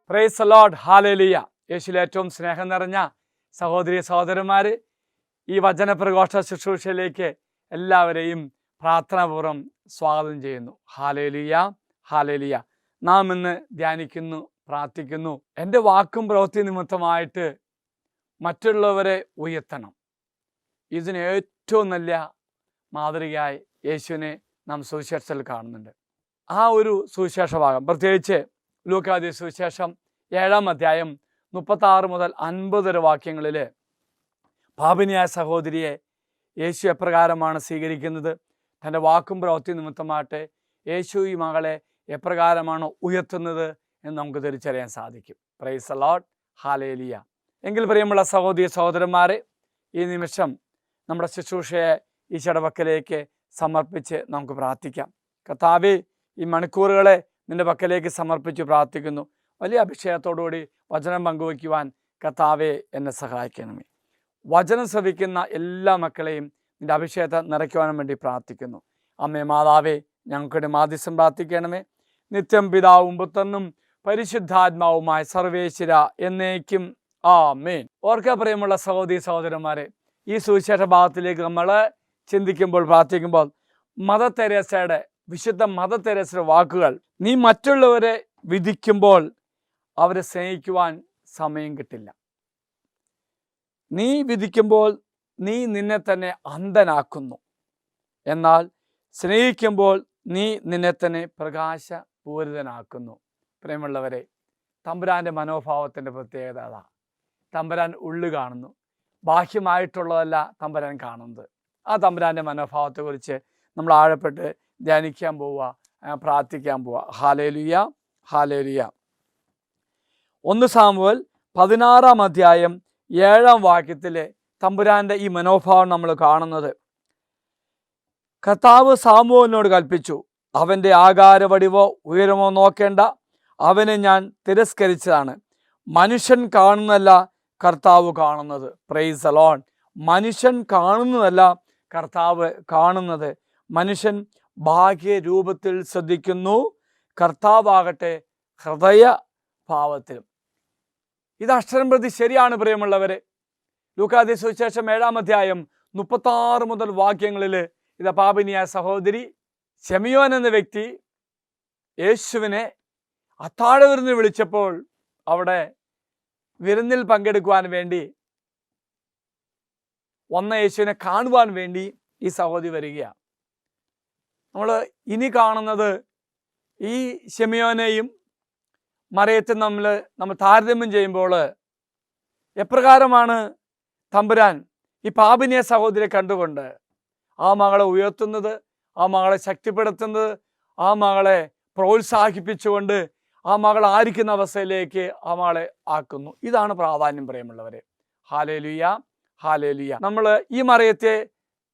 Price the lord, hallelujah. യേശുവിൽ ഏറ്റവും സ്നേഹം നിറഞ്ഞ സഹോദരി സഹോദരന്മാർ, ഈ വചനപ്രഘോഷ ശുശ്രൂഷയിലേക്ക് എല്ലാവരെയും പ്രാർത്ഥനാപൂർവ്വം സ്വാഗതം ചെയ്യുന്നു. Hallelujah, hallelujah. നാം ഇന്ന് ധ്യാനിക്കുന്നു, പ്രാർത്ഥിക്കുന്നു. എൻ്റെ വാക്കും പ്രവൃത്തി നിമിത്തമായിട്ട് മറ്റുള്ളവരെ ഉയർത്തണം. ഇതിന് ഏറ്റവും നല്ല മാതൃകയായി യേശുവിനെ നാം സുവിശേഷത്തിൽ കാണുന്നുണ്ട്. ആ ഒരു സുവിശേഷ ഭാഗം പ്രത്യേകിച്ച് ലൂക്കായുടെ സുവിശേഷം 7-ാം അധ്യായം 36 മുതൽ 50 വാക്യങ്ങളിൽ പാപിനിയായ സഹോദരിയെ യേശു എപ്രകാരമാണ് സ്വീകരിക്കുന്നത്, തൻ്റെ വാക്കും പ്രവൃത്തി നിമിത്തമായിട്ട് യേശു ഈ മകളെ എപ്രകാരമാണ് ഉയർത്തുന്നത് എന്ന് നമുക്ക് തിരിച്ചറിയാൻ സാധിക്കും. Praise the lord, hallelujah. എങ്കിൽ പ്രിയമുള്ള സഹോദരി സഹോദരന്മാരെ, ഈ നിമിഷം നമ്മുടെ ശുശ്രൂഷയെ ഈ ചടവക്കലേക്ക് സമർപ്പിച്ച് നമുക്ക് പ്രാർത്ഥിക്കാം. കർത്താവേ, ഈ മണിക്കൂറുകളെ നിൻ്റെ പക്കലേക്ക് സമർപ്പിച്ച് പ്രാർത്ഥിക്കുന്നു. വലിയ അഭിഷേകത്തോടുകൂടി വചനം പങ്കുവയ്ക്കുവാൻ കർത്താവേ എന്നെ സഹായിക്കണമേ. വചനം ശ്രവിക്കുന്ന എല്ലാ മക്കളെയും നിൻ്റെ അഭിഷേകത്തെ നിറയ്ക്കുവാനും വേണ്ടി പ്രാർത്ഥിക്കുന്നു. അമ്മേ മാതാവേ, ഞങ്ങളുടെ മാധ്യസ്ഥം പ്രാർത്ഥിക്കണമേ. നിത്യം പിതാവും പുത്രനും പരിശുദ്ധാത്മാവുമായ സർവേശ്വര എന്നേക്കും ആമേൻ. ഓർക്ക പ്രിയമുള്ള സഹോദരി സഹോദരന്മാരെ, ഈ സുവിശേഷ ഭാഗത്തിലേക്ക് നമ്മൾ ചിന്തിക്കുമ്പോൾ പ്രാർത്ഥിക്കുമ്പോൾ മദർ തെരേസയുടെ, വിശുദ്ധ മദർ തെരേസയുടെ വാക്കുകൾ, നീ മറ്റുള്ളവരെ വിധിക്കുമ്പോൾ അവരെ സ്നേഹിക്കുവാൻ സമയം കിട്ടില്ല. നീ വിധിക്കുമ്പോൾ നീ നിന്നെ തന്നെ അന്ധനാക്കുന്നു. എന്നാൽ സ്നേഹിക്കുമ്പോൾ നീ നിന്നെ തന്നെ പ്രകാശപൂരിതനാക്കുന്നു. പ്രിയമുള്ളവരെ, തമ്പുരാൻ്റെ മനോഭാവത്തിൻ്റെ പ്രത്യേകത അതാ. തമ്പുരാൻ ഉള്ളു കാണുന്നു, ബാഹ്യമായിട്ടുള്ളതല്ല തമ്പുരാൻ കാണുന്നത്. ആ തമ്പുരാൻ്റെ മനോഭാവത്തെക്കുറിച്ച് നമ്മൾ ആഴപ്പെട്ട് ധ്യാനിക്കാൻ പോവുക, പ്രാർത്ഥിക്കാൻ പോവുക. Hallelujah, hallelujah. 1 സാമുവേൽ 16-ാം അധ്യായം 7-ാം വാക്യത്തിൽ തമ്പുരാൻ്റെ ഈ മനോഭാവം നമ്മൾ കാണുന്നത്. കർത്താവ് സാമുവേലിനോട് കൽപ്പിച്ചു, അവൻ്റെ ആകാരവടിവോ ഉയരമോ നോക്കേണ്ട, അവനെ ഞാൻ തിരസ്കരിച്ചതാണ്. മനുഷ്യൻ കാണുന്നതല്ല കർത്താവ് കാണുന്നത്. Price the Lord. മനുഷ്യൻ കാണുന്നതല്ല കർത്താവ് കാണുന്നത്. മനുഷ്യൻ ഭാഗ്യരൂപത്തിൽ ശ്രദ്ധിക്കുന്നു, കർത്താവാകട്ടെ ഹൃദയഭാവത്തിലും. ഇത് അക്ഷരം പ്രതി ശരിയാണ് പ്രിയമുള്ളവരെ. ലൂക്കായുടെ സുവിശേഷം 7-ാം അധ്യായം 36 മുതൽ വാക്യങ്ങളിൽ ഇത് പാപിനിയായ സഹോദരി ശിമിയോൻ എന്ന വ്യക്തി യേശുവിനെ അത്താഴ വിരുന്നിന് വിളിച്ചപ്പോൾ അവിടെ വിരുന്നിൽ പങ്കെടുക്കുവാൻ വേണ്ടി വന്ന യേശുവിനെ കാണുവാൻ വേണ്ടി ഈ സഹോദരി വരികയാണ്. നമ്മൾ ഇനി കാണുന്നത് ഈ ശിമിയോനെയും മറിയത്തും നമ്മൾ താരതമ്യം ചെയ്യുമ്പോൾ എപ്രകാരമാണ് തമ്പുരാൻ ഈ പാപിനിയ സഹോദരിയെ കണ്ടുകൊണ്ട് ആ മകളെ ഉയർത്തുന്നത്, ആ മകളെ ശക്തിപ്പെടുത്തുന്നത്, ആ മകളെ പ്രോത്സാഹിപ്പിച്ചുകൊണ്ട് ആ മകൾ ആയിരിക്കുന്ന അവസ്ഥയിലേക്ക് ആ മകളെ ആക്കുന്നു. ഇതാണ് പ്രാധാന്യം പ്രിയമുള്ളവരെ. Hallelujah, hallelujah. നമ്മൾ ഈ മറിയത്തെ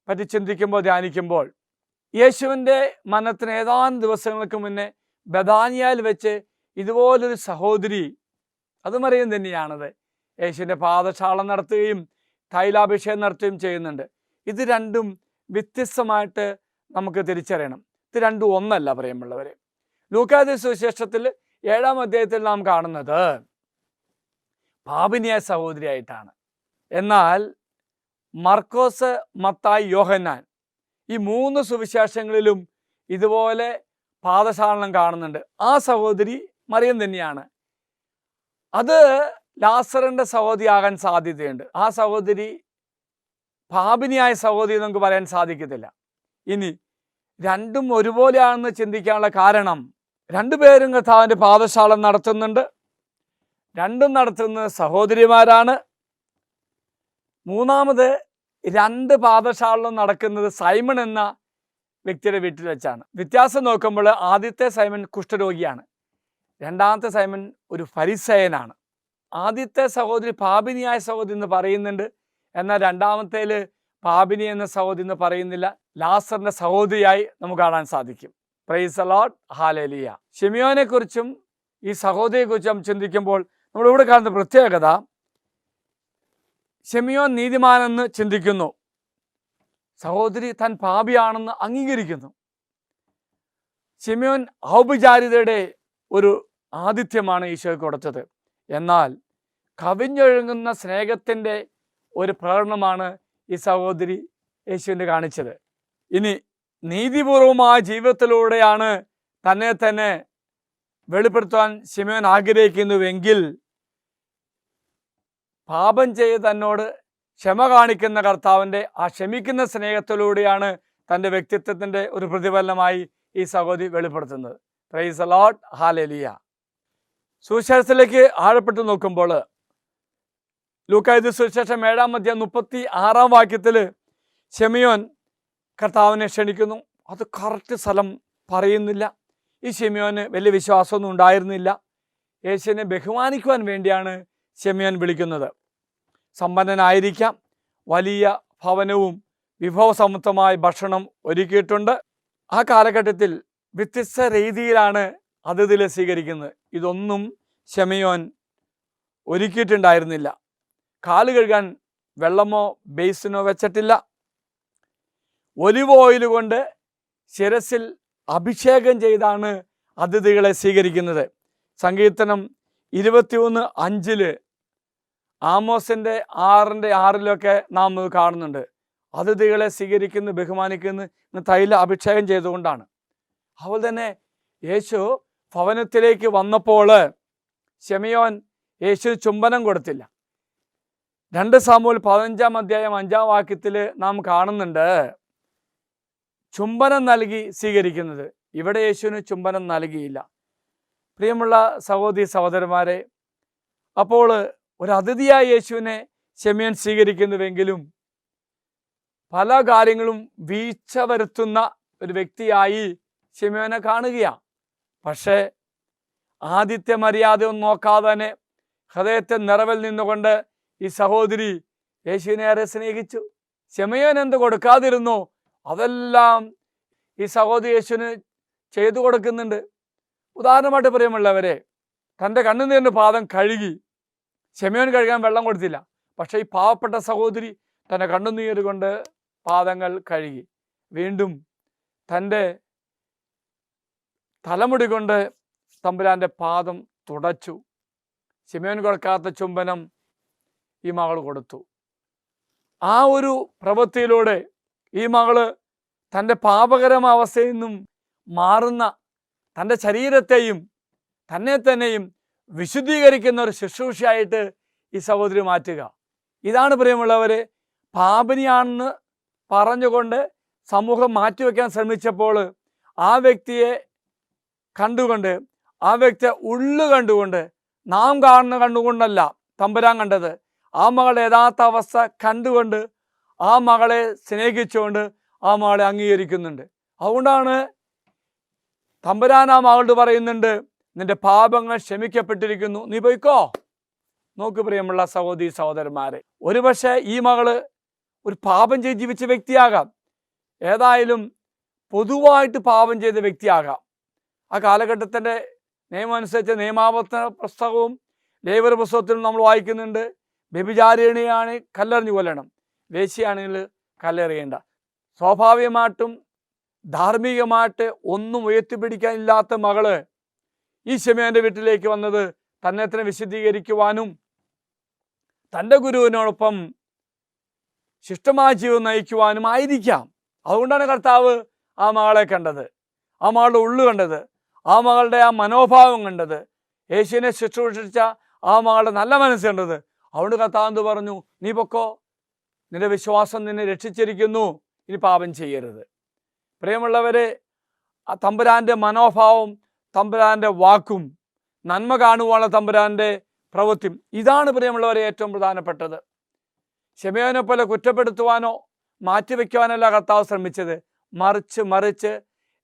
പറ്റി ചിന്തിക്കുമ്പോൾ, ധ്യാനിക്കുമ്പോൾ, യേശുവിൻ്റെ മരണത്തിന് ഏതാനും ദിവസങ്ങൾക്ക് മുന്നേ ബഥാനിയയിൽ വെച്ച് ഇതുപോലൊരു സഹോദരി, അത് മറിയം തന്നെയാണത്, യേശുവിൻ്റെ പാദശാളം നടത്തുകയും തൈലാഭിഷേകം നടത്തുകയും ചെയ്യുന്നുണ്ട്. ഇത് രണ്ടും വ്യത്യസ്തമായിട്ട് നമുക്ക് തിരിച്ചറിയണം. ഇത് രണ്ടും ഒന്നല്ല പ്രിയമുള്ളവരെ. ലൂക്കായുടെ സുവിശേഷത്തിൽ 7-ാം അധ്യായത്തിൽ നാം കാണുന്നത് പാപിനിയായ സഹോദരിയായിട്ടാണ്. എന്നാൽ മർക്കോസ്, മത്തായി, യോഹന്നാൻ ഈ 3 സുവിശേഷങ്ങളിലും ഇതുപോലെ പാദശാലനം കാണുന്നുണ്ട്. ആ സഹോദരി മറിയം തന്നെയാണ്. അത് ലാസറിൻ്റെ സഹോദരിയാകാൻ സാധ്യതയുണ്ട്. ആ സഹോദരി പാപിനിയായ സഹോദരി നമുക്ക് പറയാൻ സാധിക്കത്തില്ല. ഇനി രണ്ടും ഒരുപോലെയാണെന്ന് ചിന്തിക്കാനുള്ള കാരണം, രണ്ടുപേരും കർത്താവിൻ്റെ പാദശാലം നടത്തുന്നുണ്ട്. രണ്ടും നടത്തുന്നത് സഹോദരിമാരാണ്. മൂന്നാമത് 2 പാദശാലം നടക്കുന്നത് സൈമൺ എന്ന വ്യക്തിയുടെ വീട്ടിൽ വെച്ചാണ്. വ്യത്യാസം നോക്കുമ്പോൾ ആദ്യത്തെ സൈമൺ കുഷ്ഠരോഗിയാണ്, രണ്ടാമത്തെ സൈമൺ ഒരു ഫരിസേയനാണ്. ആദ്യത്തെ സഹോദരി പാപിനിയായ സഹോദരി എന്ന് പറയുന്നുണ്ട്, എന്നാൽ രണ്ടാമത്തേൽ പാപിനി എന്ന സഹോദരി എന്ന് പറയുന്നില്ല. ലാസറിന്റെ സഹോദരിയായി നമുക്ക് കാണാൻ സാധിക്കും. Praise the lord, hallelujah. ശിമിയോനെ കുറിച്ചും ഈ സഹോദരിയെ കുറിച്ചും ചിന്തിക്കുമ്പോൾ നമ്മളിവിടെ കാണുന്ന പ്രത്യേകത, ശിമിയോൻ നീതിമാനെന്ന് ചിന്തിക്കുന്നു, സഹോദരി താൻ പാപിയാണെന്ന് അംഗീകരിക്കുന്നു. ശിമയോൻ ഔപചാരികതയുടെ ഒരു ആതിഥ്യമാണ് ഈശോയ്ക്ക് കൊടുത്തത്. എന്നാൽ കവിഞ്ഞൊഴുകുന്ന സ്നേഹത്തിൻ്റെ ഒരു പ്രകടനമാണ് ഈ സഹോദരി യേശുവിന് കാണിച്ചത്. ഇനി നീതിപൂർവമായ ജീവിതത്തിലൂടെയാണ് തന്നെ വെളിപ്പെടുത്താൻ ശിമയോൻ ആഗ്രഹിക്കുന്നുവെങ്കിൽ പാപം ചെയ്ത് തന്നോട് ക്ഷമ കാണിക്കുന്ന കർത്താവിൻ്റെ ആ ക്ഷമിക്കുന്ന സ്നേഹത്തിലൂടെയാണ് തൻ്റെ വ്യക്തിത്വത്തിൻ്റെ ഒരു പ്രതിഫലനമായി ഈ സഹോദരി വെളിപ്പെടുത്തുന്നത്. Praise the lord, hallelujah. സുവിശേഷത്തിലേക്ക് ആഴപ്പെട്ടു നോക്കുമ്പോൾ ലൂക്കായുടെ സുവിശേഷം 7:36 ശിമയോൻ കർത്താവിനെ ക്ഷണിക്കുന്നു. അത് കറക്റ്റ് സ്ഥലം പറയുന്നില്ല. ഈ ശിമയോന് വലിയ വിശ്വാസമൊന്നും ഉണ്ടായിരുന്നില്ല. യേശുവിനെ ബഹുമാനിക്കുവാൻ വേണ്ടിയാണ് ശിമയോൻ വിളിക്കുന്നത്. സമ്പന്നനായിരിക്കാം, വലിയ ഭവനവും വിഭവസമൃദ്ധമായ ഭക്ഷണം ഒരുക്കിയിട്ടുണ്ട്. ആ കാലഘട്ടത്തിൽ വ്യത്യസ്ത രീതിയിലാണ് അതിഥികളെ സ്വീകരിക്കുന്നത്. ഇതൊന്നും ശിമയോൻ ഒരുക്കിയിട്ടുണ്ടായിരുന്നില്ല. കാല് കഴുകാൻ വെള്ളമോ ബേസിനോ വെച്ചിട്ടില്ല. ഒലിവ് ഓയിൽ കൊണ്ട് ശിരസിൽ അഭിഷേകം ചെയ്താണ് അതിഥികളെ സ്വീകരിക്കുന്നത്. സങ്കീർത്തനം 21:5 ആമോസിൻ്റെ 6:6 നാം ഇത് കാണുന്നുണ്ട്. അതിഥികളെ സ്വീകരിക്കുന്നു, ബഹുമാനിക്കുന്നു തൈല അഭിഷേകം ചെയ്തുകൊണ്ടാണ്. അതുപോലെ തന്നെ യേശു ഭവനത്തിലേക്ക് വന്നപ്പോൾ ശിമയോൻ യേശു ചുംബനം കൊടുത്തില്ല. 2 സാമുവേൽ 15:5 നാം കാണുന്നുണ്ട് ചുംബനം നൽകി സ്വീകരിക്കുന്നത്. ഇവിടെ യേശുവിന് ചുംബനം നൽകിയില്ല. പ്രിയമുള്ള സഹോദരി സഹോദരന്മാരെ, അപ്പോൾ ഒരു അതിഥിയായ യേശുവിനെ ശിമയോൻ സ്വീകരിക്കുന്നുവെങ്കിലും പല കാര്യങ്ങളും വീഴ്ച വരുത്തുന്ന ഒരു വ്യക്തിയായി ശിമയോനെ കാണുകയാണ്. പക്ഷേ ആദിത്യ മര്യാദയൊന്നും നോക്കാതെ തന്നെ ഹൃദയത്തെ നിറവിൽ നിന്നുകൊണ്ട് ഈ സഹോദരി യേശുവിനെ ഏറെ സ്നേഹിച്ചു. ശിമയോൻ എന്ത് കൊടുക്കാതിരുന്നോ അതെല്ലാം ഈ സഹോദരി യേശുവിന് ചെയ്തു കൊടുക്കുന്നുണ്ട്. ഉദാഹരണമായിട്ട് പ്രിയമുള്ളവരെ, തൻ്റെ കണ്ണുനീരിൻ്റെ പാദം കഴുകി. ശിമയോൻ കഴുകാൻ വെള്ളം കൊടുത്തില്ല. പക്ഷേ ഈ പാവപ്പെട്ട സഹോദരി തൻ്റെ കണ്ണുനീര് കൊണ്ട് പാദങ്ങൾ കഴുകി. വീണ്ടും തൻ്റെ തലമുടി കൊണ്ട് തമ്പുരാൻ്റെ പാദം തുടച്ചു. ശിമയോൻ കൊടുക്കാത്ത ചുംബനം ഈ മകൾ കൊടുത്തു. ആ ഒരു പ്രവൃത്തിയിലൂടെ ഈ മകള് തൻ്റെ പാപകരമായ അവസ്ഥയിൽ നിന്നും മാറുന്ന തൻ്റെ ശരീരത്തെയും തന്നെയും വിശുദ്ധീകരിക്കുന്ന ഒരു ശുശ്രൂഷയായിട്ട് ഈ സഹോദരി മാറ്റുക. ഇതാണ് പ്രിയമുള്ളവരെ, പാപിനിയാണെന്ന് പറഞ്ഞുകൊണ്ട് സമൂഹം മാറ്റിവെക്കാൻ ശ്രമിച്ചപ്പോൾ ആ വ്യക്തിയെ കണ്ടുകൊണ്ട്, ആ വ്യക്തിയെ ഉള്ളു കണ്ടുകൊണ്ട്, നാം കാണുന്ന കണ്ടുകൊണ്ടല്ല തമ്പുരാൻ കണ്ടത്, ആ മകളുടെ യഥാർത്ഥ അവസ്ഥ കണ്ടുകൊണ്ട് ആ മകളെ സ്നേഹിച്ചുകൊണ്ട് ആ മകളെ അംഗീകരിക്കുന്നുണ്ട്. അതുകൊണ്ടാണ് തമ്പുരാൻ ആ മകളോട് പറയുന്നുണ്ട്, നിന്റെ പാപങ്ങൾ ക്ഷമിക്കപ്പെട്ടിരിക്കുന്നു, നീ പോയിക്കോ. നോക്ക് പ്രിയമുള്ള സഹോദരി സഹോദരന്മാരെ, ഒരുപക്ഷെ ഈ മകള് ഒരു പാപം ചെയ്ത് ജീവിച്ച വ്യക്തിയാകാം, ഏതായാലും പൊതുവായിട്ട് പാപം ചെയ്ത വ്യക്തിയാകാം. ആ കാലഘട്ടത്തിൻ്റെ നിയമം അനുസരിച്ച് നിയമാവർത്തന പുസ്തകവും ലേവ്യരുടെ പുസ്തകത്തിലും നമ്മൾ വായിക്കുന്നുണ്ട്, വ്യഭിചാരിണിയാണ് കല്ലെറിഞ്ഞു കൊല്ലണം, വേശ്യയാണെങ്കിൽ കല്ലെറിയേണ്ട. സ്വാഭാവികമായിട്ടും ധാർമ്മികമായിട്ട് ഒന്നും ഉയർത്തിപ്പിടിക്കാനില്ലാത്ത മകള് ഈ ശിമയോന്റെ വീട്ടിലേക്ക് വന്നത് തന്നെ വിശുദ്ധീകരിക്കുവാനും തൻ്റെ ഗുരുവിനോടൊപ്പം ശിഷ്ടമായ ജീവിതം നയിക്കുവാനും ആയിരിക്കാം. അതുകൊണ്ടാണ് കർത്താവ് ആ മകളെ കണ്ടത്, ആ മകളുടെ ഉള്ളു കണ്ടത്, ആ മകളുടെ ആ മനോഭാവം കണ്ടത്, യേശുവിനെ ശുശ്രൂഷിച്ച ആ മകളുടെ നല്ല മനസ്സ് കണ്ടത്. അതുകൊണ്ട് കർത്താവ് എന്ത് പറഞ്ഞു? നീ പൊക്കോ, നിന്റെ വിശ്വാസം നിന്നെ രക്ഷിച്ചിരിക്കുന്നു, ഇനി പാപം ചെയ്യരുത്. പ്രിയമുള്ളവരെ, ആ തമ്പുരാൻ്റെ മനോഭാവം, തമ്പുരാൻ്റെ വാക്കും, നന്മ കാണുവാനുള്ള തമ്പുരാൻ്റെ പ്രവൃത്തിയും, ഇതാണ് പ്രിയമുള്ളവരെ ഏറ്റവും പ്രധാനപ്പെട്ടത്. ശിമയോനെ പോലെ കുറ്റപ്പെടുത്തുവാനോ മാറ്റിവെക്കുവാനല്ല കർത്താവ് ശ്രമിച്ചത്, മറിച്ച്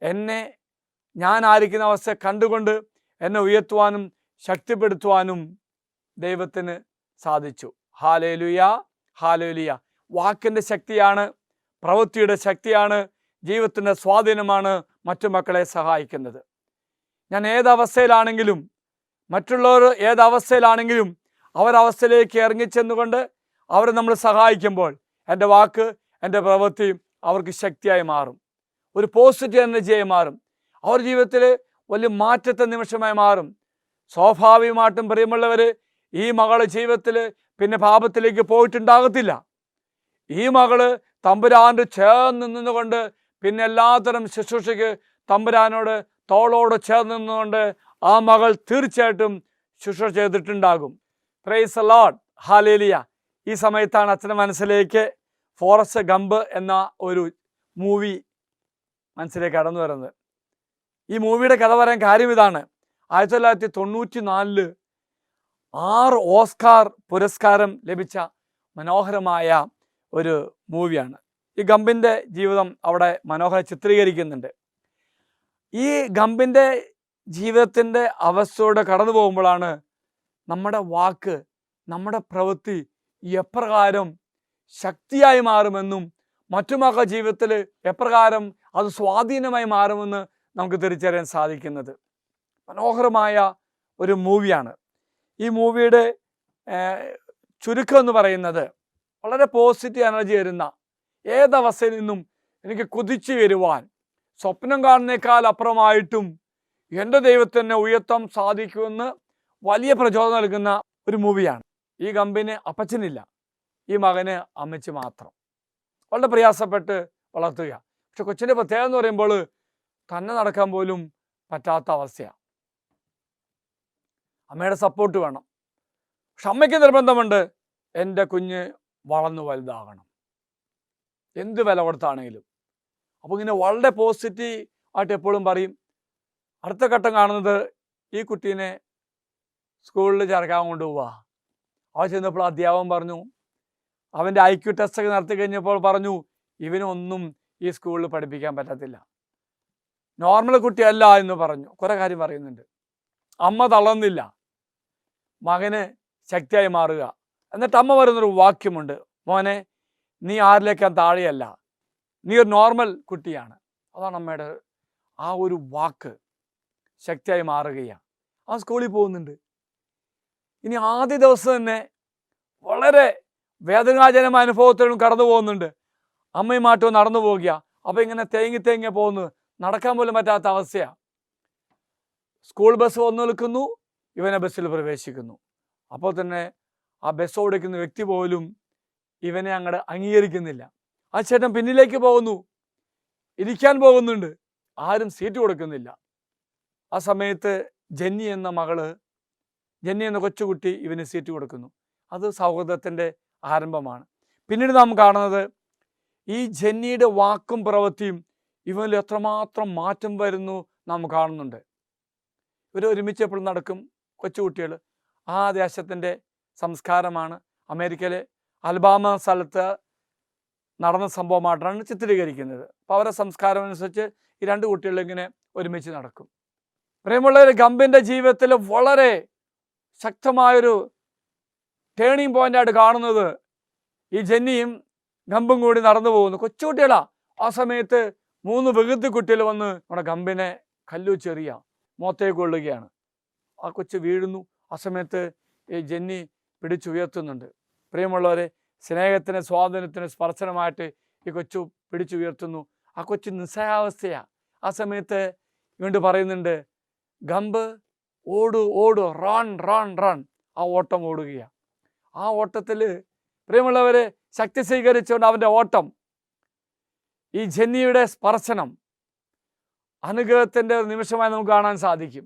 എന്നെ ഞാൻ ആയിരിക്കുന്ന അവസ്ഥ കണ്ടുകൊണ്ട് എന്നെ ഉയർത്തുവാനും ശക്തിപ്പെടുത്തുവാനും ദൈവത്തിന് സാധിച്ചു. Hallelujah, hallelujah. വാക്കിൻ്റെ ശക്തിയാണ്, പ്രവൃത്തിയുടെ ശക്തിയാണ്, ജീവിതത്തിൻ്റെ സ്വാധീനമാണ് മറ്റു മക്കളെ സഹായിക്കുന്നത്. ഞാൻ ഏതവസ്ഥയിലാണെങ്കിലും, മറ്റുള്ളവർ ഏതവസ്ഥയിലാണെങ്കിലും അവരവസ്ഥയിലേക്ക് ഇറങ്ങിച്ചെന്നുകൊണ്ട് അവരെ നമ്മൾ സഹായിക്കുമ്പോൾ എൻ്റെ വാക്ക്, എൻ്റെ പ്രവൃത്തി അവർക്ക് ശക്തിയായി മാറും, ഒരു പോസിറ്റീവ് എനർജിയായി മാറും, അവർ ജീവിതത്തിൽ വലിയ മാറ്റത്തെ നിമിഷമായി മാറും. സ്വാഭാവികമായിട്ടും പ്രിയമുള്ളവർ, ഈ മകള് ജീവിതത്തിൽ പിന്നെ പാപത്തിലേക്ക് പോയിട്ടുണ്ടാകത്തില്ല. ഈ മകള് തമ്പുരാൻ്റെ ചേർന്ന് നിന്നുകൊണ്ട് പിന്നെ എല്ലാത്തരം ശുശ്രൂഷയ്ക്ക് തമ്പുരാനോട് തോളോട് ചേർന്ന് നിന്നുകൊണ്ട് ആ മകൾ തീർച്ചയായിട്ടും ശുശ്രൂഷ ചെയ്തിട്ടുണ്ടാകും. Price the lord, hallelujah. ഈ സമയത്താണ് അച്ഛൻ്റെ മനസ്സിലേക്ക് ഫോറസ്റ്റ് ഗംപ് എന്ന ഒരു മൂവി മനസ്സിലേക്ക് കടന്നു വരുന്നത്. ഈ മൂവിയുടെ കഥ പറയാൻ കാര്യം ഇതാണ്. 1994 6 ഓസ്കാർ പുരസ്കാരം ലഭിച്ച മനോഹരമായ ഒരു മൂവിയാണ്. ഈ ഗംഭിൻ്റെ ജീവിതം അവിടെ മനോഹരം ചിത്രീകരിക്കുന്നുണ്ട്. ഈ ഗംഭിൻ്റെ ജീവിതത്തിൻ്റെ അവസ്ഥയോടെ കടന്നു പോകുമ്പോഴാണ് നമ്മുടെ വാക്ക്, നമ്മുടെ പ്രവൃത്തി എപ്രകാരം ശക്തിയായി മാറുമെന്നും മറ്റുമൊക്കെ ജീവിതത്തിൽ എപ്രകാരം അത് സ്വാധീനമായി മാറുമെന്ന് നമുക്ക് തിരിച്ചറിയാൻ സാധിക്കുന്നത്. മനോഹരമായ ഒരു മൂവിയാണ്. ഈ മൂവിയുടെ ചുരുക്കം എന്ന് പറയുന്നത് വളരെ പോസിറ്റീവ് എനർജി വരുന്ന, ഏതവസ്ഥയിൽ നിന്നും എനിക്ക് കുതിച്ചു വരുവാൻ, സ്വപ്നം കാണുന്നേക്കാൾ അപ്പുറമായിട്ടും എൻ്റെ ദൈവത്തിനെ ഉയർത്താൻ സാധിക്കുമെന്ന് വലിയ പ്രചോദനം നൽകുന്ന ഒരു മൂവിയാണ്. ഈ ഗംഭിന് അപ്പച്ചനില്ല, ഈ മകന് അമ്മച്ചി മാത്രം. വളരെ പ്രയാസപ്പെട്ട് വളർത്തുക. പക്ഷെ കൊച്ചിൻ്റെ പ്രത്യേകത എന്ന് പറയുമ്പോൾ തന്നെ നടക്കാൻ പോലും പറ്റാത്ത അവസ്ഥയാണ്. അമ്മയുടെ സപ്പോർട്ട് വേണം. പക്ഷെ അമ്മയ്ക്ക് നിർബന്ധമുണ്ട്, എൻ്റെ കുഞ്ഞ് വളർന്നു വലുതാകണം, എന്ത് വില കൊടുത്താണെങ്കിലും. അപ്പോൾ ഇങ്ങനെ വളരെ പോസിറ്റീവ് ആയിട്ട് എപ്പോഴും പറയും. അടുത്ത ഘട്ടം കാണുന്നത്, ഈ കുട്ടീനെ സ്കൂളിൽ ചേർക്കാൻ കൊണ്ടുപോവുക. അവ ചെന്നപ്പോൾ അധ്യാപകൻ പറഞ്ഞു, അവൻ്റെ IQ ടെസ്റ്റൊക്കെ നടത്തി കഴിഞ്ഞപ്പോൾ പറഞ്ഞു, ഇവനൊന്നും ഈ സ്കൂളിൽ പഠിപ്പിക്കാൻ പറ്റത്തില്ല, നോർമൽ കുട്ടിയല്ല എന്ന് പറഞ്ഞു. കുറേ കാര്യം പറയുന്നുണ്ട്. അമ്മ തളർന്നില്ല, മകന് ശക്തിയായി മാറുക. എന്നിട്ട് അമ്മ പറയുന്നൊരു വാക്യമുണ്ട്, മോനെ നീ ആരിലേക്കാൻ താഴെയല്ല, നീ ഒരു നോർമൽ കുട്ടിയാണ്. അതാണ് അമ്മയുടെ ആ ഒരു വാക്ക്, ശക്തിയായി മാറുകയാണ്. ആ സ്കൂളിൽ പോകുന്നുണ്ട്. ഇനി ആദ്യ ദിവസം തന്നെ വളരെ വേദനാജനമായ അനുഭവത്തിലും കടന്നു പോകുന്നുണ്ട്. അമ്മയുമായിട്ട് നടന്നു പോകുക. അപ്പോൾ ഇങ്ങനെ തേങ്ങി പോകുന്നു, നടക്കാൻ പോലും പറ്റാത്ത അവസ്ഥയാണ്. സ്കൂൾ ബസ് വന്നു നിൽക്കുന്നു, ഇവനെ ബസ്സിൽ പ്രവേശിക്കുന്നു. അപ്പോൾ തന്നെ ആ ബസ് ഓടിക്കുന്ന വ്യക്തി പോലും ഇവനെ അങ്ങോട്ട് അംഗീകരിക്കുന്നില്ല. ആ ചേട്ടൻ പിന്നിലേക്ക് പോകുന്നു, ഇരിക്കാൻ പോകുന്നുണ്ട്, ആരും സീറ്റ് കൊടുക്കുന്നില്ല. ആ സമയത്ത് ജെന്നി എന്ന കൊച്ചുകുട്ടി ഇവന് സീറ്റ് കൊടുക്കുന്നു. അത് സൗഹൃദത്തിൻ്റെ ആരംഭമാണ്. പിന്നീട് നാം കാണുന്നത്, ഈ ജെന്നിയുടെ വാക്കും പ്രവൃത്തിയും ഇവനിൽ എത്രമാത്രം മാറ്റം വരുന്നു നാം കാണുന്നുണ്ട്. ഇവർ ഒരുമിച്ച് എപ്പോഴും നടക്കും, കൊച്ചുകുട്ടികൾ. ആ ദേശത്തിൻ്റെ സംസ്കാരമാണ്. അമേരിക്കയിലെ അൽബാമ സ്ഥലത്ത് നടന്ന സംഭവമായിട്ടാണ് ചിത്രീകരിക്കുന്നത്. അപ്പോൾ അവരുടെ സംസ്കാരം അനുസരിച്ച് ഈ രണ്ട് കുട്ടികൾ ഇങ്ങനെ ഒരുമിച്ച് നടക്കും. പ്രിയമുള്ളവർ, ഗംഭിൻ്റെ ജീവിതത്തിൽ വളരെ ശക്തമായൊരു ടേണിംഗ് പോയിൻ്റായിട്ട് കാണുന്നത്, ഈ ജെന്നിയും ഗംഭും കൂടി നടന്നു പോകുന്നു. കൊച്ചുകുട്ടികളാ. ആ സമയത്ത് 3 വികൃതി കുട്ടികൾ വന്ന് നമ്മുടെ ഗംഭിനെ കല്ലുവെച്ചെറിയ മുഖത്തേക്ക് കൊള്ളുകയാണ്. ആ കൊച്ചു വീഴുന്നു. ആ സമയത്ത് ഈ ജെന്നി പിടിച്ചുയർത്തുന്നുണ്ട്. പ്രിയമുള്ളവരെ, സ്നേഹത്തിന്, സ്വാതന്ത്ര്യത്തിന് സ്പർശനമായിട്ട് ഈ കൊച്ചു പിടിച്ചുയർത്തുന്നു. ആ കൊച്ചു നിസ്സഹായാവസ്ഥയാണ്. ആ സമയത്ത് ഇവണ്ട് പറയുന്നുണ്ട്, ഗംബ് ഓടു, റൺ. ആ ഓട്ടം ഓടുകയാണ്. ആ ഓട്ടത്തിൽ പ്രിയമുള്ളവരെ, ശക്തി സ്വീകരിച്ചുകൊണ്ട് അവൻ്റെ ഓട്ടം, ഈ ജെന്നിയുടെ സ്പർശനം അനുഗ്രഹത്തിൻ്റെ ഒരു നിമിഷമായി നമുക്ക് കാണാൻ സാധിക്കും.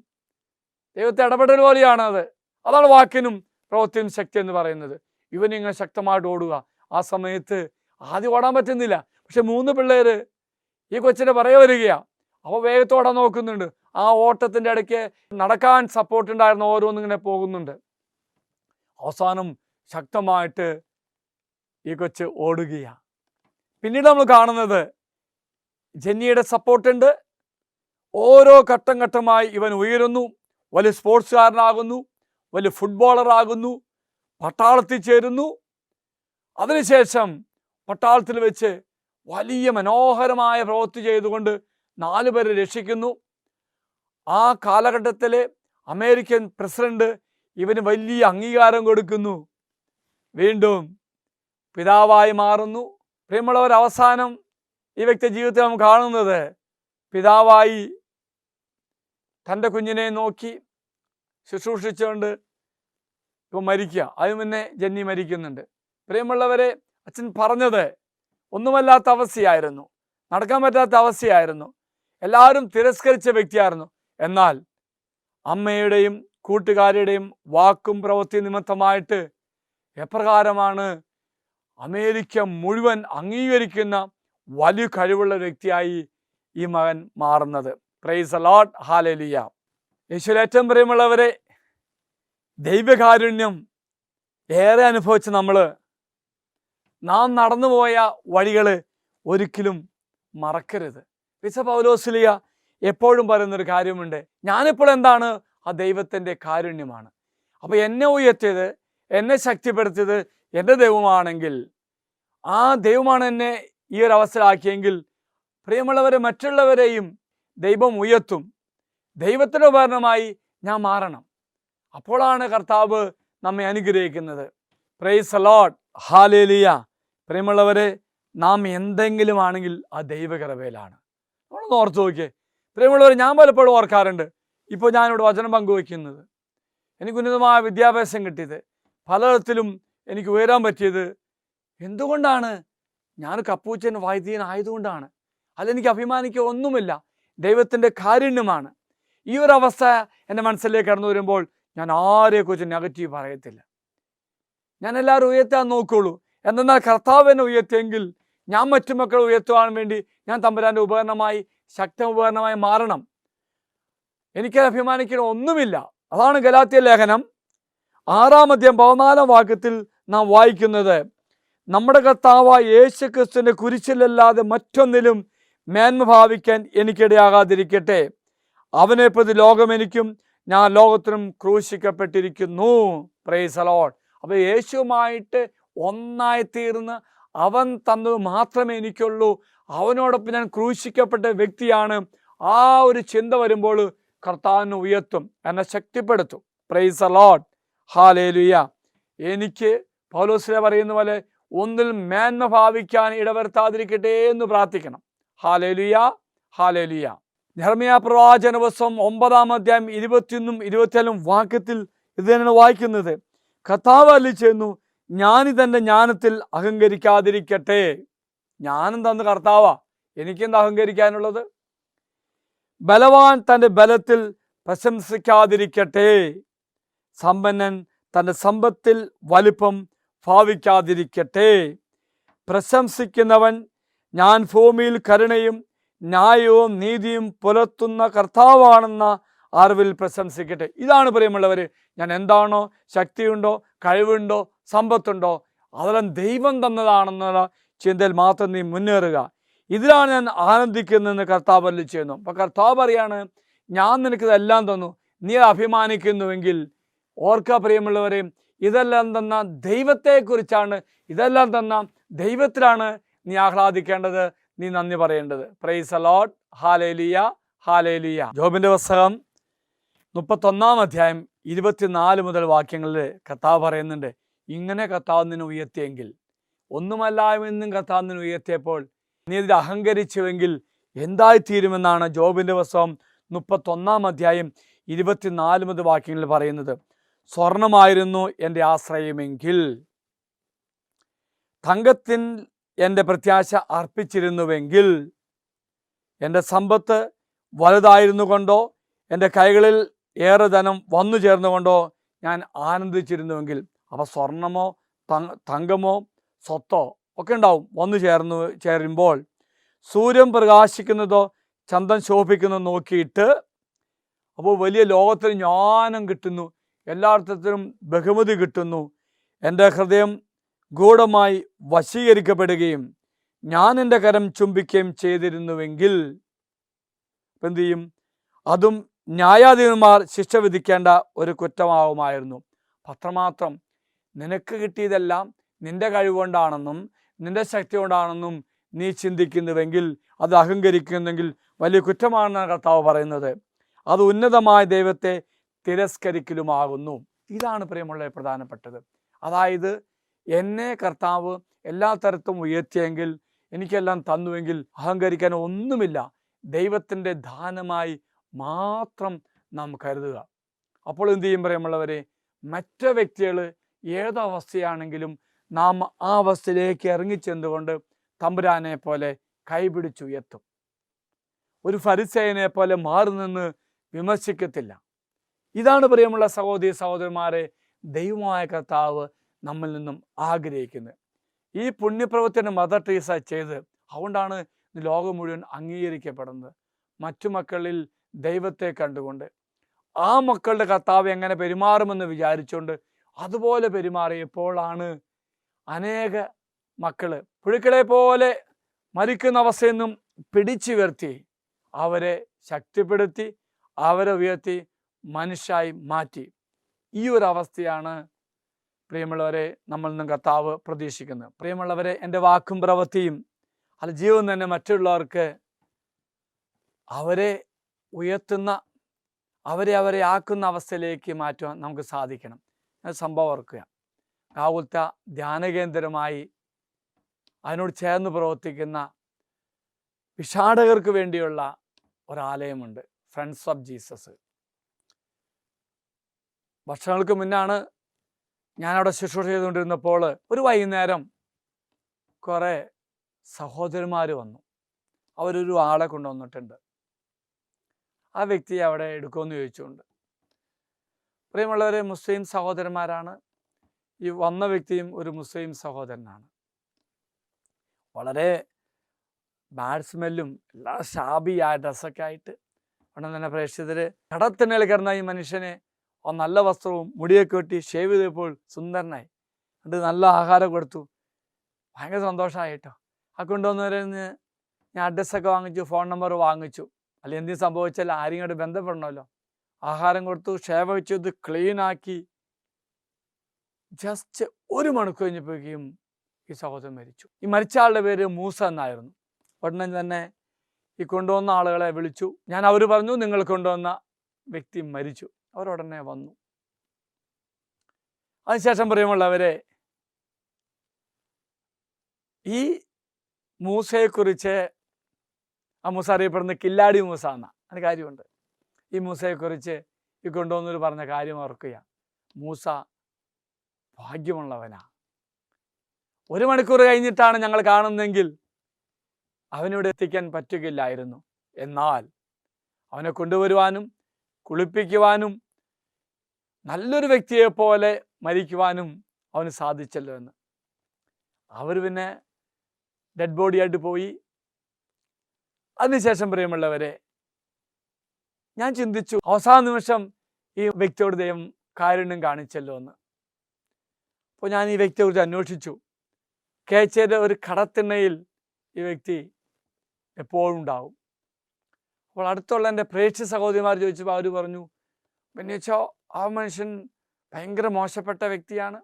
ദൈവത്തെ ഇടപെടൽ പോലെയാണ് അത്. അതാണ് വാക്കിനും പ്രവൃത്തിയും ശക്തി എന്ന് പറയുന്നത്. ഇവനിങ്ങനെ ശക്തമായിട്ട് ഓടുക. ആ സമയത്ത് ആദ്യം ഓടാൻ പറ്റുന്നില്ല. പക്ഷെ 3 പിള്ളേർ ഈ കൊച്ചിൻ്റെ പുറകെ വരികയാണ്. അപ്പോൾ വേഗത്തോടാൻ നോക്കുന്നുണ്ട്. ആ ഓട്ടത്തിൻ്റെ ഇടയ്ക്ക് നടക്കാൻ സപ്പോർട്ട് ഉണ്ടായിരുന്ന ഓരോന്നിങ്ങനെ പോകുന്നുണ്ട്. അവസാനം ശക്തമായിട്ട് ഈ കൊച്ച് ഓടുകയാണ്. പിന്നീട് നമ്മൾ കാണുന്നത്, ജെന്നിയുടെ സപ്പോർട്ടുണ്ട്. ഓരോ ഘട്ടം ഘട്ടമായി ഇവൻ ഉയരുന്നു, വലിയ സ്പോർട്സുകാരനാകുന്നു, വലിയ ഫുട്ബോളറാകുന്നു, പട്ടാളത്തിൽ ചേരുന്നു. അതിനുശേഷം പട്ടാളത്തിൽ വെച്ച് വലിയ മനോഹരമായ പ്രവൃത്തി ചെയ്തുകൊണ്ട് 4 പേരെ രക്ഷിക്കുന്നു. ആ കാലഘട്ടത്തിലെ അമേരിക്കൻ പ്രസിഡന്റ് ഇവന് വലിയ അംഗീകാരം കൊടുക്കുന്നു. വീണ്ടും പിതാവായി മാറുന്നു. പ്രിയമുള്ളവർ, അവസാനം ഈ വ്യക്തി ജീവിതത്തിൽ നാം കാണുന്നത് പിതാവായി തൻ്റെ കുഞ്ഞിനെ നോക്കി ശുശ്രൂഷിച്ചുകൊണ്ട് ഇപ്പം മരിക്കുക. അതിന് മുന്നേ ജന്നി മരിക്കുന്നുണ്ട്. പ്രിയമുള്ളവരെ, അച്ഛൻ പറഞ്ഞത് ഒന്നുമല്ലാത്ത അവസ്ഥയായിരുന്നു, നടക്കാൻ പറ്റാത്ത അവസ്ഥയായിരുന്നു, എല്ലാവരും തിരസ്കരിച്ച വ്യക്തിയായിരുന്നു. എന്നാൽ അമ്മയുടെയും കൂട്ടുകാരുടെയും വാക്കും പ്രവൃത്തി നിമിത്തമായിട്ട് എപ്രകാരമാണ് അമേരിക്ക മുഴുവൻ അംഗീകരിക്കുന്ന വലിയ കഴിവുള്ള വ്യക്തിയായി ഈ മകൻ മാറുന്നത്. Price the lord, hallelujah. യേശുവിൽ ഏറ്റവും പ്രിയമുള്ളവരെ, ദൈവകാരുണ്യം ഏറെ അനുഭവിച്ച നാം നടന്നുപോയ വഴികൾ ഒരിക്കലും മറക്കരുത്. വിശുദ്ധ പൗലോസ്ലീഹ എപ്പോഴും പറയുന്നൊരു കാര്യമുണ്ട്, ഞാനിപ്പോൾ എന്താണ്? ആ ദൈവത്തിൻ്റെ കാരുണ്യമാണ്. അപ്പോൾ എന്നെ ഉയർത്തിയത്, എന്നെ ശക്തിപ്പെടുത്തിയത് എൻ്റെ ദൈവമാണെങ്കിൽ, ആ ദൈവമാണ് എന്നെ ഈ ഒരു അവസ്ഥയിലാക്കിയെങ്കിൽ, പ്രിയമുള്ളവരെ, മറ്റുള്ളവരെയും ദൈവം ഉയർത്തും. ദൈവത്തിൻ്റെ ഉപകരണമായി ഞാൻ മാറണം. അപ്പോഴാണ് കർത്താവ് നമ്മെ അനുഗ്രഹിക്കുന്നത്. Praise the lord, hallelujah. പ്രിയമുള്ളവരെ, നാം എന്തെങ്കിലും ആണെങ്കിൽ ആ ദൈവകൃപയിലാണ്. നമ്മളൊന്ന് ഓർത്ത് നോക്കിയേ. പ്രിയമുള്ളവരെ, ഞാൻ പലപ്പോഴും ഓർക്കാറുണ്ട്, ഇപ്പോൾ ഞാനിവിടെ വചനം പങ്കുവയ്ക്കുന്നത്, എനിക്ക് ഉന്നതമായ വിദ്യാഭ്യാസം കിട്ടിയത്, പലതരത്തിലും എനിക്ക് ഉയരാൻ പറ്റിയത് എന്തുകൊണ്ടാണ്? ഞാൻ കപ്പൂച്ചൻ വൈദ്യനായതുകൊണ്ടാണ്. അതെനിക്ക് അഭിമാനിക്കുക ഒന്നുമില്ല, ദൈവത്തിൻ്റെ കാരുണ്യമാണ്. ഈ ഒരു അവസ്ഥ എൻ്റെ മനസ്സിലേക്ക് കടന്നു വരുമ്പോൾ ഞാൻ ആരെക്കുറിച്ച് നെഗറ്റീവ് പറയത്തില്ല. ഞാൻ എല്ലാവരും ഉയർത്താൻ നോക്കുള്ളൂ. എന്നാൽ കർത്താവ് എന്നെ ഉയർത്തിയെങ്കിൽ ഞാൻ മറ്റു മക്കളെ ഉയർത്തുവാൻ വേണ്ടി ഞാൻ തമ്പുരാൻ്റെ ഉപകരണമായി, ശക്ത ഉപകരണമായി മാറണം. എനിക്കത് അഭിമാനിക്കണം ഒന്നുമില്ല. അതാണ് ഗലാത്യ ലേഖനം 6-14 നാം വായിക്കുന്നത്, നമ്മുടെ കർത്താവായ യേശു ക്രിസ്തുവിൻ്റെ കുരിശിലല്ലാതെ മറ്റൊന്നിലും മേന്മ ഭാവിക്കാൻ എനിക്കിടയാകാതിരിക്കട്ടെ. അവനെ പ്രതി ലോകം എനിക്കും ഞാൻ ലോകത്തിനും ക്രൂശിക്കപ്പെട്ടിരിക്കുന്നു. Price the Lord. അപ്പോൾ യേശുവുമായിട്ട് ഒന്നായി തീർന്ന് അവൻ തന്നത് മാത്രമേ എനിക്കുള്ളൂ, അവനോടൊപ്പം ഞാൻ ക്രൂശിക്കപ്പെട്ട വ്യക്തിയാണ്. ആ ഒരു ചിന്ത വരുമ്പോൾ കർത്താവിനെ ഉയർത്തും, എന്നെ ശക്തിപ്പെടുത്തും. Praise the lord, hallelujah. എനിക്ക് പൗലോസ് പറയുന്ന പോലെ ഒന്നിൽ മേന്മ ഭാവിക്കാൻ ഇടവരുത്താതിരിക്കട്ടെ എന്ന് പ്രാർത്ഥിക്കണം. Hallelujah, hallelujah. യെരമ്യാ പ്രവാചന പുസ്തകം 9-ാം 21-24 ഇത് തന്നെയാണ് വായിക്കുന്നത്. കർത്താവ് അരുളിച്ചെയ്യുന്നു, ഞാനിതെൻ്റെ ജ്ഞാനത്തിൽ അഹങ്കരിക്കാതിരിക്കട്ടെ. ജ്ഞാനം തന്ന കർത്താവാ, എനിക്കെന്താ അഹങ്കരിക്കാനുള്ളത്? ബലവാൻ തൻ്റെ ബലത്തിൽ പ്രശംസിക്കാതിരിക്കട്ടെ. സമ്പന്നൻ തൻ്റെ സമ്പത്തിൽ വലിപ്പം ഭാവിക്കാതിരിക്കട്ടെ. പ്രശംസിക്കുന്നവൻ ഞാൻ ഭൂമിയിൽ കരുണയും ന്യായവും നീതിയും പുലർത്തുന്ന കർത്താവാണെന്ന അറിവിൽ പ്രശംസിക്കട്ടെ. ഇതാണ് പ്രിയമുള്ളവർ, ഞാൻ എന്താണോ, ശക്തിയുണ്ടോ, കഴിവുണ്ടോ, സമ്പത്തുണ്ടോ, അതെല്ലാം ദൈവം തന്നതാണെന്നുള്ള ചിന്തയിൽ മാത്രം നീ മുന്നേറുക. ഇതിലാണ് ഞാൻ ആനന്ദിക്കുന്നതെന്ന് കർത്താവ് അരുളിച്ചെയ്യുന്നു. അപ്പോൾ കർത്താവ് പറയാണ്, ഞാൻ നിനക്കിതെല്ലാം തന്നു, നീ അഭിമാനിക്കുന്നുവെങ്കിൽ ഓർക്കുക പ്രിയമുള്ളവരെ, ഇതെല്ലാം തന്ന ദൈവത്തെക്കുറിച്ചാണ്, ഇതെല്ലാം തന്ന ദൈവത്തിലാണ് നീ ആഹ്ലാദിക്കേണ്ടത്, നീ നന്ദി പറയേണ്ടത്. Praise the lord, hallelujah, hallelujah. ജോബിൻ്റെ പുസ്തകം 31-ാം 24 വാക്യങ്ങളിൽ കർത്താവ് പറയുന്നുണ്ട്, ഇങ്ങനെ കർത്താവ് നിന്നെ ഉയർത്തിയെങ്കിൽ, ഒന്നുമല്ലായ്മയെന്നും കർത്താവ് നിന്നെ ഉയർത്തിയപ്പോൾ നീ ഇതിൽ അഹങ്കരിച്ചുവെങ്കിൽ എന്തായിത്തീരുമെന്നാണ് ജോബിൻ്റെ പുസ്തകം 31-ാം 24 പറയുന്നത്. സ്വർണമായിരുന്നു എൻ്റെ ആശ്രയമെങ്കിൽ, തങ്കത്തിൽ എൻ്റെ പ്രത്യാശ അർപ്പിച്ചിരുന്നുവെങ്കിൽ, എൻ്റെ സമ്പത്ത് വലുതായിരുന്നു കൊണ്ടോ എൻ്റെ കൈകളിൽ ഏറെ ധനം വന്നു ചേർന്നുകൊണ്ടോ ഞാൻ ആനന്ദിച്ചിരുന്നുവെങ്കിൽ. അപ്പോൾ സ്വർണമോ തങ്കമോ സ്വത്തോ ഒക്കെ ഉണ്ടാവും, വന്നു ചേരുമ്പോൾ സൂര്യൻ പ്രകാശിക്കുന്നതോ ചന്ദ്രൻ ശോഭിക്കുന്നതോ നോക്കിയിട്ട്, അപ്പോൾ വലിയ ലോകത്തിന് ജ്ഞാനം കിട്ടുന്നു, എല്ലാർത്ഥത്തിലും ബഹുമതി കിട്ടുന്നു, എൻ്റെ ഹൃദയം ഗൂഢമായി വശീകരിക്കപ്പെടുകയും ഞാൻ എൻ്റെ കരം ചുംബിക്കുകയും ചെയ്തിരുന്നുവെങ്കിൽ എന്തു ചെയ്യും? അതും ന്യായാധിപന്മാർ ശിക്ഷ വിധിക്കേണ്ട ഒരു കുറ്റമാവുമായിരുന്നു. അത്രമാത്രം നിനക്ക് കിട്ടിയതെല്ലാം നിന്റെ കഴിവുകൊണ്ടാണെന്നും നിന്റെ ശക്തി കൊണ്ടാണെന്നും നീ ചിന്തിക്കുന്നുവെങ്കിൽ, അത് അഹങ്കരിക്കുന്നെങ്കിൽ വലിയ കുറ്റമാണെന്നാണ് കർത്താവ് പറയുന്നത്. അത് ഉന്നതമായ ദൈവത്തെ തിരസ്കരിക്കലുമാകുന്നു. ഇതാണ് പ്രിയമുള്ള പ്രധാനപ്പെട്ടത്. അതായത് എന്നെ കർത്താവ് എല്ലാ തരത്തും ഉയർത്തിയെങ്കിൽ എനിക്കെല്ലാം തന്നുവെങ്കിൽ അഹങ്കരിക്കാൻ ഒന്നുമില്ല. ദൈവത്തിൻ്റെ ദാനമായി മാത്രം നാം കരുതുക. അപ്പോൾ എന്തു ചെയ്യും പ്രിയമുള്ളവരെ? മറ്റു വ്യക്തികൾ ഏതവസ്ഥയാണെങ്കിലും നാം ആ അവസ്ഥയിലേക്ക് ഇറങ്ങിച്ചെന്നുകൊണ്ട് തമ്പുരാനെ പോലെ കൈപിടിച്ചുയർത്തും. ഒരു ഫരിസേയനെ പോലെ മാറി നിന്ന് വിമർശിക്കത്തില്ല. ഇതാണ് പ്രിയമുള്ള സഹോദരി സഹോദരന്മാരെ ദൈവമായ കർത്താവ് നമ്മിൽ നിന്നും ആഗ്രഹിക്കുന്നത്. ഈ പുണ്യപ്രവൃത്തിൻ്റെ മദർ ട്രീസ ചെയ്ത് അതുകൊണ്ടാണ് ലോകം മുഴുവൻ അംഗീകരിക്കപ്പെടുന്നത്. മറ്റു മക്കളിൽ ദൈവത്തെ കണ്ടുകൊണ്ട് ആ മക്കളുടെ കർത്താവ് എങ്ങനെ പെരുമാറുമെന്ന് വിചാരിച്ചുകൊണ്ട് അതുപോലെ പെരുമാറിയപ്പോഴാണ് അനേക മക്കള് പുഴുക്കളെ പോലെ മരിക്കുന്ന അവസ്ഥയിൽ നിന്നും പിടിച്ചുയർത്തി അവരെ ശക്തിപ്പെടുത്തി അവരെ ഉയർത്തി മനുഷ്യരായി മാറ്റി. ഈ ഒരു അവസ്ഥയാണ് പ്രിയമുള്ളവരെ നമ്മൾ നിന്നും കർത്താവ് പ്രതീക്ഷിക്കുന്നത്. പ്രിയമുള്ളവരെ, എൻ്റെ വാക്കും പ്രവൃത്തിയും അല്ല ജീവൻ തന്നെ മറ്റുള്ളവർക്ക് അവരെ ഉയർത്തുന്ന അവരെ ആക്കുന്ന അവസ്ഥയിലേക്ക് മാറ്റുവാൻ നമുക്ക് സാധിക്കണം. സംഭവം ഓർക്കുക. കാവുൽത്ത ധ്യാനകേന്ദ്രമായി അതിനോട് ചേർന്ന് പ്രവർത്തിക്കുന്ന വിഷാടകർക്ക് വേണ്ടിയുള്ള ഒരാലയമുണ്ട്, ഫ്രണ്ട്സ് ഓഫ് ജീസസ്. വർഷങ്ങൾക്ക് മുന്നാണ് ഞാനവിടെ ശുശ്രൂഷ ചെയ്തുകൊണ്ടിരുന്നപ്പോൾ ഒരു വൈകുന്നേരം കുറേ സഹോദരന്മാർ വന്നു. അവരൊരു ആളെ കൊണ്ടുവന്നിട്ടുണ്ട്. ആ വ്യക്തിയെ അവിടെ എടുക്കുമെന്ന് ചോദിച്ചുകൊണ്ട്. പ്രിയമുള്ളവരെ, മുസ്ലിം സഹോദരന്മാരാണ്. ഈ വന്ന വ്യക്തിയും ഒരു മുസ്ലിം സഹോദരനാണ്. വളരെ ബാഡ് സ്മെല്ലും എല്ലാ ഷാബിയായ ഡ്രസ്സൊക്കെ ആയിട്ട് ഉടനെ തന്നെ പ്രേക്ഷിതർ കടത്തിണയിൽ കിടന്ന ഈ മനുഷ്യനെ നല്ല വസ്ത്രവും മുടിയൊക്കെ വെട്ടി ഷേവ് ചെയ്തപ്പോൾ സുന്ദരനായി. എന്നിട്ട് നല്ല ആഹാരം കൊടുത്തു. ഭയങ്കര സന്തോഷമായിട്ടോ. ആ കൊണ്ടുവന്നവരെന്ന് ഞാൻ അഡ്രസ്സൊക്കെ വാങ്ങിച്ചു, ഫോൺ നമ്പർ വാങ്ങിച്ചു. അല്ലെങ്കിൽ എന്തെങ്കിലും സംഭവിച്ചാൽ ആരും ഇങ്ങോട്ട് ബന്ധപ്പെടണമല്ലോ. ആഹാരം കൊടുത്തു, ഷേവ് ചെയ്ത് ക്ലീനാക്കി. ജസ്റ്റ് 1 മണിക്കൂർ കഴിഞ്ഞപ്പോഴേക്കും ഈ സഹോദരൻ മരിച്ചു. ഈ മരിച്ച ആളുടെ പേര് മൂസ എന്നായിരുന്നു. ഉടനെ തന്നെ ഈ കൊണ്ടുവന്ന ആളുകളെ വിളിച്ചു. അവർ പറഞ്ഞു നിങ്ങൾ കൊണ്ടുവന്ന വ്യക്തി മരിച്ചു. അവരുടനെ വന്നു. അതിനുശേഷം പ്രിയമുള്ളവരെ, ഈ മൂസയെക്കുറിച്ച്, ആ മൂസ അറിയപ്പെടുന്ന കില്ലാടി മൂസ എന്ന അതിന് കാര്യമുണ്ട്. ഈ മൂസയെക്കുറിച്ച് ഈ കൊണ്ടുവന്നവർ പറഞ്ഞ കാര്യം ഓർക്കുക. മൂസ ഭാഗ്യമുള്ളവനാ. 1 മണിക്കൂർ കഴിഞ്ഞിട്ടാണ് ഞങ്ങൾ കാണുന്നതെങ്കിൽ അവനിവിടെ എത്തിക്കാൻ പറ്റുകയില്ലായിരുന്നു. എന്നാൽ അവനെ കൊണ്ടുവരുവാനും കുളിപ്പിക്കുവാനും നല്ലൊരു വ്യക്തിയെ പോലെ മരിക്കുവാനും അവന് സാധിച്ചല്ലോ എന്ന്. അവർ പിന്നെ ഡെഡ് ബോഡിയായിട്ട് പോയി. അതിനുശേഷം പ്രിയമുള്ളവരെ, ഞാൻ ചിന്തിച്ചു, അവസാന നിമിഷം ഈ വ്യക്തിയോട് ദൈവം കാരുണ്യം കാണിച്ചല്ലോ എന്ന്. അപ്പോൾ ഞാൻ ഈ വ്യക്തിയെക്കുറിച്ച് അന്വേഷിച്ചു. കേച്ചയുടെ ഒരു കടത്തിണ്ണയിൽ ഈ വ്യക്തി എപ്പോഴും ഉണ്ടാവും. അപ്പോൾ അടുത്തുള്ള എൻ്റെ പ്രേക്ഷിത സഹോദരിമാർ ചോദിച്ചപ്പോൾ അവർ പറഞ്ഞു, ബെന്നിച്ചോ, ആ മനുഷ്യൻ ഭയങ്കര മോശപ്പെട്ട വ്യക്തിയാണ്.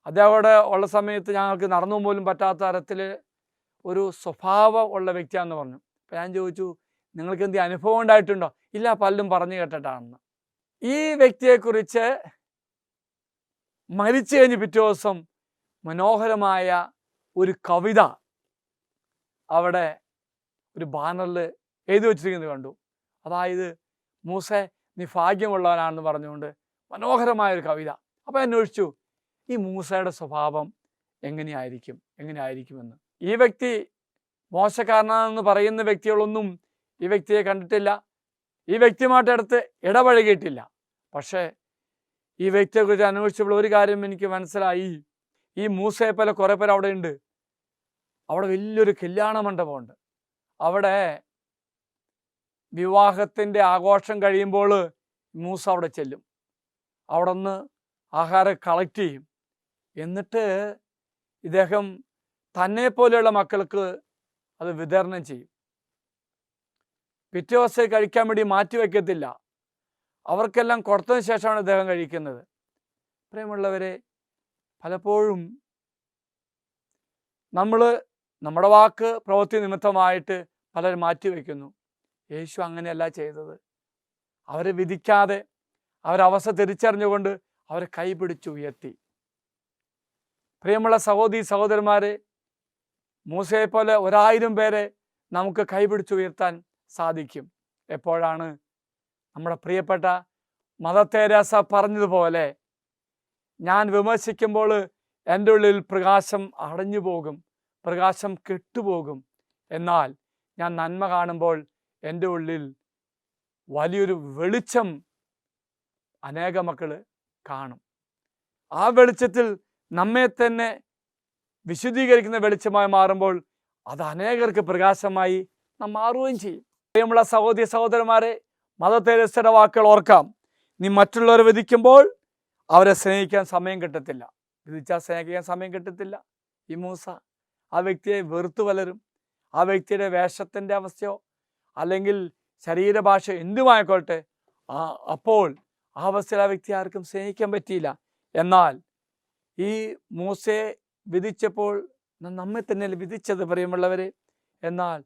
അതവിടെ ഉള്ള സമയത്ത് ഞങ്ങൾക്ക് നടന്നു പോലും പറ്റാത്ത തരത്തിൽ ഒരു സ്വഭാവം ഉള്ള വ്യക്തിയാണെന്ന് പറഞ്ഞു. അപ്പോൾ ഞാൻ ചോദിച്ചു, നിങ്ങൾക്ക് എന്തെങ്കിലും അനുഭവം ഉണ്ടായിട്ടുണ്ടോ? ഇല്ല, പലരും പറഞ്ഞു കേട്ടിട്ടാണെന്ന്. ഈ വ്യക്തിയെക്കുറിച്ച് മരിച്ചു കഴിഞ്ഞ് പിറ്റേ ദിവസം മനോഹരമായ ഒരു കവിത അവിടെ ഒരു ബാനറിൽ എഴുതി വച്ചിരിക്കുന്നത് കണ്ടു. അതായത്, മൂസേ നീ ഭാഗ്യമുള്ളവനാണെന്ന് പറഞ്ഞുകൊണ്ട് മനോഹരമായൊരു കവിത. അപ്പോൾ അന്വേഷിച്ചു, ഈ മൂസയുടെ സ്വഭാവം എങ്ങനെയായിരിക്കുമെന്ന്. ഈ വ്യക്തി മോശക്കാരനാണെന്ന് പറയുന്ന വ്യക്തികളൊന്നും ഈ വ്യക്തിയെ കണ്ടിട്ടില്ല, ഈ വ്യക്തിയുമായിട്ട് അടുത്ത് ഇടപഴകിയിട്ടില്ല. പക്ഷേ ഈ വ്യക്തിയെക്കുറിച്ച് അന്വേഷിച്ചപ്പോൾ ഒരു കാര്യം എനിക്ക് മനസ്സിലായി. ഈ മൂസയെ പോലെ കുറേ പേർ അവിടെ ഉണ്ട്. അവിടെ വലിയൊരു കല്യാണ മണ്ഡപമുണ്ട്. അവിടെ വിവാഹത്തിൻ്റെ ആഘോഷം കഴിയുമ്പോൾ മൂസ അവിടെ ചെല്ലും. അവിടെ നിന്ന് ആഹാരം കളക്ട് ചെയ്യും. എന്നിട്ട് ഇദ്ദേഹം തന്നെ പോലെയുള്ള മക്കൾക്ക് അത് വിതരണം ചെയ്യും. പിറ്റേ ദിവസം കഴിക്കാൻ വേണ്ടി മാറ്റി വയ്ക്കത്തില്ല. അവർക്കെല്ലാം കൊടുത്തതിന് ശേഷമാണ് ഇദ്ദേഹം കഴിക്കുന്നത്. പ്രിയമുള്ളവരെ, പലപ്പോഴും നമ്മൾ നമ്മുടെ വാക്ക് പ്രവൃത്തി നിമിത്തമായിട്ട് പലരും മാറ്റിവെക്കുന്നു. യേശു അങ്ങനെയല്ല ചെയ്തത്. അവരെ വിധിക്കാതെ അവരവസ്ഥ തിരിച്ചറിഞ്ഞുകൊണ്ട് അവരെ കൈപിടിച്ച് ഉയർത്തി. പ്രിയമുള്ള സഹോദരി സഹോദരന്മാരെ, മൂസയെ പോലെ 1000 പേരെ നമുക്ക് കൈപിടിച്ചുയർത്താൻ സാധിക്കും. എപ്പോഴാണ്? നമ്മുടെ പ്രിയപ്പെട്ട മദർ തെരേസ പറഞ്ഞതുപോലെ, ഞാൻ വിമർശിക്കുമ്പോൾ എൻ്റെ ഉള്ളിൽ പ്രകാശം അടഞ്ഞു പോകും, പ്രകാശം കെട്ടുപോകും. എന്നാൽ ഞാൻ നന്മ കാണുമ്പോൾ എൻ്റെ ഉള്ളിൽ വലിയൊരു വെളിച്ചം അനേക മക്കൾ കാണും. ആ വെളിച്ചത്തിൽ നമ്മെ തന്നെ വിശുദ്ധീകരിക്കുന്ന വെളിച്ചമായി മാറുമ്പോൾ അത് അനേകർക്ക് പ്രകാശമായി നാം മാറുകയും ചെയ്യും. പ്രിയമുള്ള സഹോദരി സഹോദരന്മാരെ, മദർ തെരേസയുടെ വാക്കുകൾ ഓർക്കാം. നീ മറ്റുള്ളവരെ വിധിക്കുമ്പോൾ അവരെ സ്നേഹിക്കാൻ സമയം കിട്ടത്തില്ല. വിധിച്ചാൽ സ്നേഹിക്കാൻ സമയം കിട്ടത്തില്ല. ഈ മൂസ ആ വ്യക്തിയെ വെറുത്തു വലരും. ആ വ്യക്തിയുടെ വേഷത്തിൻ്റെ അവസ്ഥയോ അല്ലെങ്കിൽ ശരീരഭാഷ എന്തുമായിക്കോട്ടെ, അപ്പോൾ ആ അവസ്ഥയിൽ ആ വ്യക്തി ആർക്കും സ്നേഹിക്കാൻ പറ്റിയില്ല. എന്നാൽ ഈ മൂസയെ വിധിച്ചപ്പോൾ നമ്മെ തന്നെ വിധിച്ചത് പ്രിയമുള്ളവരെ. എന്നാൽ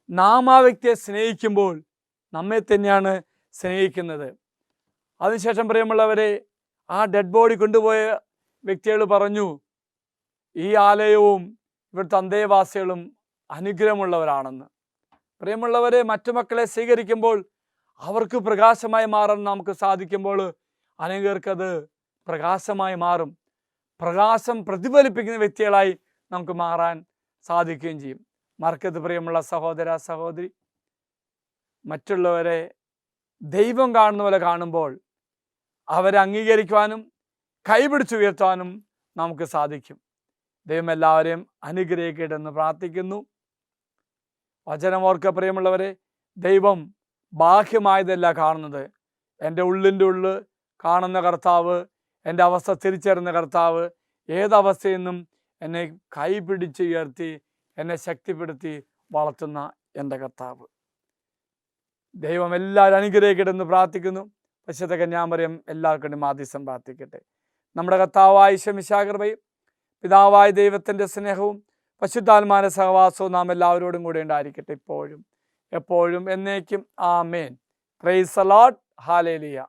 നാം ആ വ്യക്തിയെ സ്നേഹിക്കുമ്പോൾ നമ്മെ തന്നെയാണ് സ്നേഹിക്കുന്നത്. അതിനുശേഷം പ്രിയമുള്ളവരെ, ആ ഡെഡ് ബോഡി കൊണ്ടുപോയ വ്യക്തികൾ പറഞ്ഞു, ഈ ആലയവും ഇവിടുത്തെ അന്തേവാസികളും അനുഗ്രഹമുള്ളവരാണെന്ന്. പ്രിയമുള്ളവരെ, മറ്റു മക്കളെ സ്വീകരിക്കുമ്പോൾ അവർക്ക് പ്രകാശമായി മാറാൻ നമുക്ക് സാധിക്കുമ്പോൾ അനേകർക്കത് പ്രകാശമായി മാറും. പ്രകാശം പ്രതിഫലിപ്പിക്കുന്ന വ്യക്തികളായി നമുക്ക് മാറാൻ സാധിക്കുകയും ചെയ്യും. മറക്കരുത് പ്രിയമുള്ള സഹോദര സഹോദരി, മറ്റുള്ളവരെ ദൈവം കാണുന്ന പോലെ കാണുമ്പോൾ അവരെ അംഗീകരിക്കുവാനും കൈപിടിച്ചുയർത്താനും നമുക്ക് സാധിക്കും. ദൈവം എല്ലാവരെയും അനുഗ്രഹിക്കട്ടെ എന്ന് പ്രാർത്ഥിക്കുന്നു. വചനമോർക്ക പ്രിയമുള്ളവരെ, ദൈവം ബാഹ്യമായതല്ല കാണുന്നത്. എൻ്റെ ഉള്ളിൻ്റെ ഉള്ളിൽ കാണുന്ന കർത്താവ്, എൻ്റെ അവസ്ഥ തിരിച്ചറിയുന്ന കർത്താവ്, ഏതവസ്ഥയിൽ നിന്നും എന്നെ കൈപിടിച്ച് ഉയർത്തി എന്നെ ശക്തിപ്പെടുത്തി വളർത്തുന്ന എൻ്റെ കർത്താവ്. ദൈവം എല്ലാവരും അനുഗ്രഹിക്കട്ടെ എന്ന് പ്രാർത്ഥിക്കുന്നു. പരിശുദ്ധ കന്യാമറിയം എല്ലാവർക്കും മാധ്യസ്ഥം പ്രാർത്ഥിക്കട്ടെ. നമ്മുടെ കർത്താവായ ഈശോ മിശിഹായുടെ കൃപയും പിതാവായ ദൈവത്തിൻ്റെ സ്നേഹവും പരിശുദ്ധാത്മാവിന്റെ സഹവാസവും നാം എല്ലാവരോടും കൂടെ ഉണ്ടായിരിക്കട്ടെ, ഇപ്പോഴും എപ്പോഴും എന്നേക്കും. ആമേൻ. Praise the lord. ഹല്ലേലൂയ.